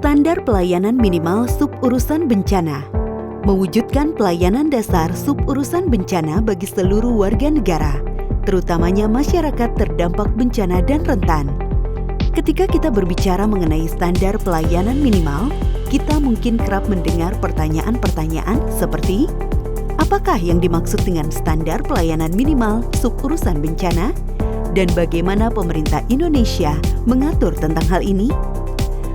Standar Pelayanan Minimal Suburusan Bencana. Mewujudkan pelayanan dasar suburusan bencana bagi seluruh warga negara, terutamanya masyarakat terdampak bencana dan rentan. Ketika kita berbicara mengenai standar pelayanan minimal, kita mungkin kerap mendengar pertanyaan-pertanyaan seperti, apakah yang dimaksud dengan standar pelayanan minimal suburusan bencana? Dan bagaimana pemerintah Indonesia mengatur tentang hal ini?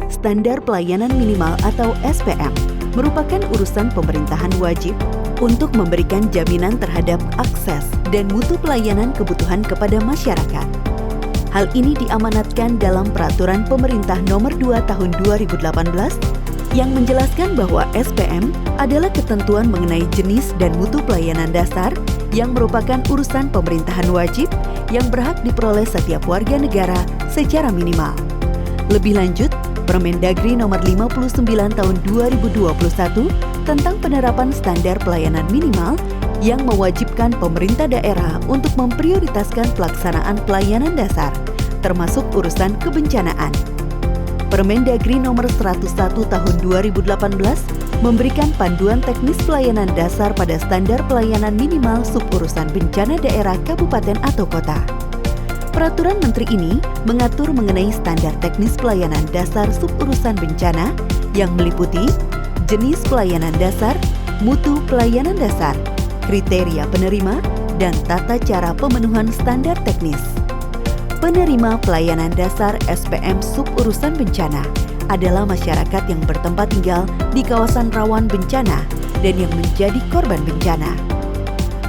Standar Pelayanan Minimal atau SPM merupakan urusan pemerintahan wajib untuk memberikan jaminan terhadap akses dan mutu pelayanan kebutuhan kepada masyarakat. Hal ini diamanatkan dalam Peraturan Pemerintah Nomor 2 Tahun 2018 yang menjelaskan bahwa SPM adalah ketentuan mengenai jenis dan mutu pelayanan dasar yang merupakan urusan pemerintahan wajib yang berhak diperoleh setiap warga negara secara minimal. Lebih lanjut, Permendagri Nomor 59 Tahun 2021 tentang penerapan standar pelayanan minimal yang mewajibkan pemerintah daerah untuk memprioritaskan pelaksanaan pelayanan dasar, termasuk urusan kebencanaan. Permendagri Nomor 101 Tahun 2018 memberikan panduan teknis pelayanan dasar pada standar pelayanan minimal suburusan bencana daerah kabupaten atau kota. Peraturan Menteri ini mengatur mengenai standar teknis pelayanan dasar suburusan bencana yang meliputi jenis pelayanan dasar, mutu pelayanan dasar, kriteria penerima, dan tata cara pemenuhan standar teknis. Penerima pelayanan dasar SPM suburusan bencana adalah masyarakat yang bertempat tinggal di kawasan rawan bencana dan yang menjadi korban bencana.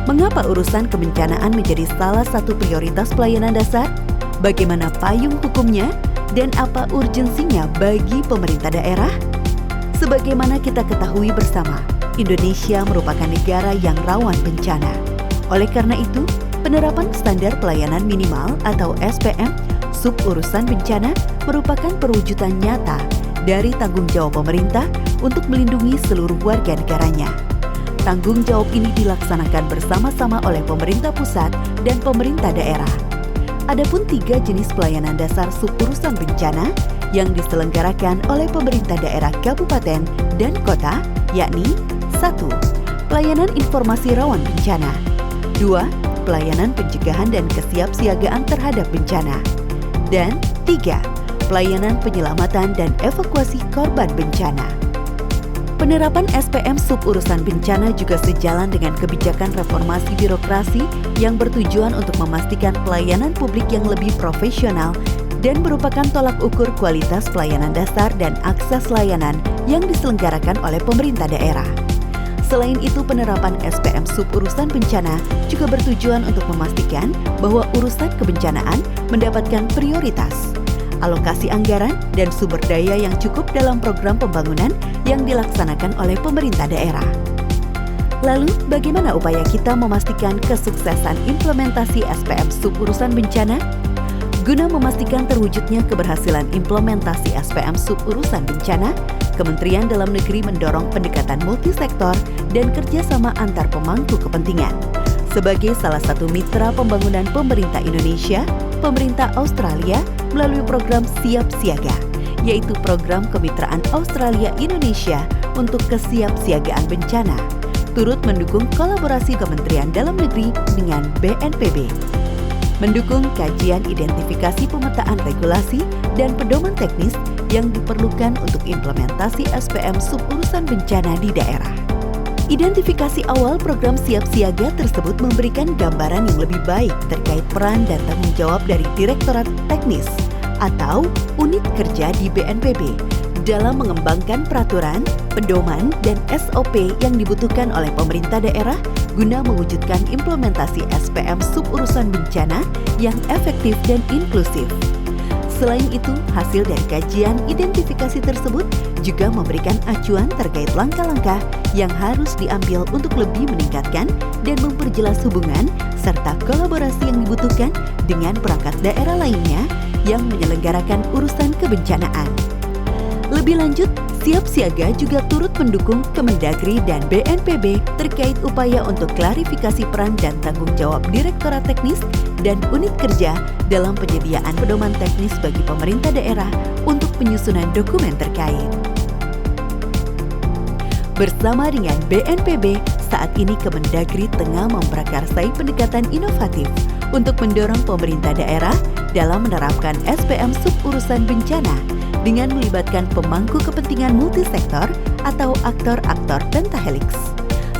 Mengapa urusan kebencanaan menjadi salah satu prioritas pelayanan dasar? Bagaimana payung hukumnya? Dan apa urgensinya bagi pemerintah daerah? Sebagaimana kita ketahui bersama, Indonesia merupakan negara yang rawan bencana. Oleh karena itu, penerapan standar pelayanan minimal atau SPM suburusan bencana merupakan perwujudan nyata dari tanggung jawab pemerintah untuk melindungi seluruh warga negaranya. Tanggung jawab ini dilaksanakan bersama-sama oleh pemerintah pusat dan pemerintah daerah. Adapun 3 jenis pelayanan dasar suburusan bencana yang diselenggarakan oleh pemerintah daerah kabupaten dan kota, yakni 1. Pelayanan informasi rawan bencana, 2. Pelayanan pencegahan dan kesiapsiagaan terhadap bencana, dan 3. Pelayanan penyelamatan dan evakuasi korban bencana. Penerapan SPM suburusan bencana juga sejalan dengan kebijakan reformasi birokrasi yang bertujuan untuk memastikan pelayanan publik yang lebih profesional dan merupakan tolak ukur kualitas pelayanan dasar dan akses layanan yang diselenggarakan oleh pemerintah daerah. Selain itu, penerapan SPM suburusan bencana juga bertujuan untuk memastikan bahwa urusan kebencanaan mendapatkan prioritas, alokasi anggaran, dan sumber daya yang cukup dalam program pembangunan yang dilaksanakan oleh pemerintah daerah. Lalu, bagaimana upaya kita memastikan kesuksesan implementasi SPM suburusan bencana? Guna memastikan terwujudnya keberhasilan implementasi SPM suburusan bencana, Kementerian Dalam Negeri mendorong pendekatan multisektor dan kerjasama antar pemangku kepentingan. Sebagai salah satu mitra pembangunan pemerintah Indonesia, pemerintah Australia melalui program Siap Siaga, yaitu program kemitraan Australia-Indonesia untuk kesiapsiagaan bencana, turut mendukung kolaborasi Kementerian Dalam Negeri dengan BNPB, mendukung kajian identifikasi pemetaan regulasi dan pedoman teknis yang diperlukan untuk implementasi SPM suburusan bencana di daerah. Identifikasi awal program Siap Siaga tersebut memberikan gambaran yang lebih baik terkait peran dan tanggung jawab dari Direktorat Teknis atau Unit Kerja di BNPB dalam mengembangkan peraturan, pedoman, dan SOP yang dibutuhkan oleh pemerintah daerah guna mewujudkan implementasi SPM suburusan bencana yang efektif dan inklusif. Selain itu, hasil dari kajian identifikasi tersebut juga memberikan acuan terkait langkah-langkah yang harus diambil untuk lebih meningkatkan dan memperjelas hubungan serta kolaborasi yang dibutuhkan dengan perangkat daerah lainnya yang menyelenggarakan urusan kebencanaan. Lebih lanjut, Siap Siaga juga turut mendukung Kemendagri dan BNPB terkait upaya untuk klarifikasi peran dan tanggung jawab Direktorat Teknis dan Unit Kerja dalam penyediaan pedoman teknis bagi pemerintah daerah untuk penyusunan dokumen terkait. Bersama dengan BNPB, saat ini Kemendagri tengah memprakarsai pendekatan inovatif untuk mendorong pemerintah daerah dalam menerapkan SPM Suburusan Bencana dengan melibatkan pemangku kepentingan multisektor atau aktor-aktor pentahelix.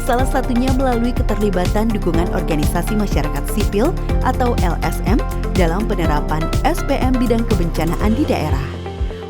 Salah satunya melalui keterlibatan dukungan organisasi masyarakat sipil atau LSM dalam penerapan SPM bidang kebencanaan di daerah.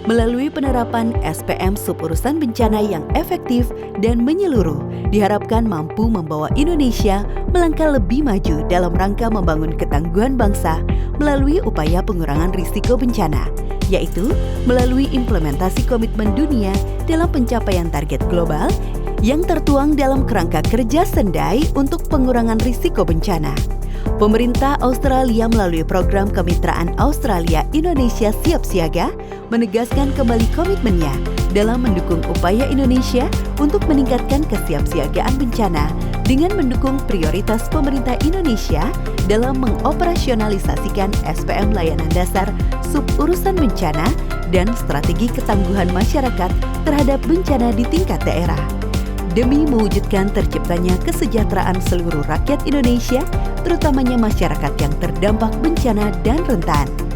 Melalui penerapan SPM Suburusan Bencana yang efektif dan menyeluruh, diharapkan mampu membawa Indonesia melangkah lebih maju dalam rangka membangun ketangguhan bangsa melalui upaya pengurangan risiko bencana, yaitu melalui implementasi komitmen dunia dalam pencapaian target global yang tertuang dalam kerangka kerja Sendai untuk pengurangan risiko bencana. Pemerintah Australia melalui program kemitraan Australia-Indonesia Siap Siaga menegaskan kembali komitmennya dalam mendukung upaya Indonesia untuk meningkatkan kesiapsiagaan bencana dengan mendukung prioritas pemerintah Indonesia dalam mengoperasionalisasikan SPM layanan dasar Suburusan Bencana dan strategi ketangguhan masyarakat terhadap bencana di tingkat daerah. Demi mewujudkan terciptanya kesejahteraan seluruh rakyat Indonesia, terutamanya masyarakat yang terdampak bencana dan rentan.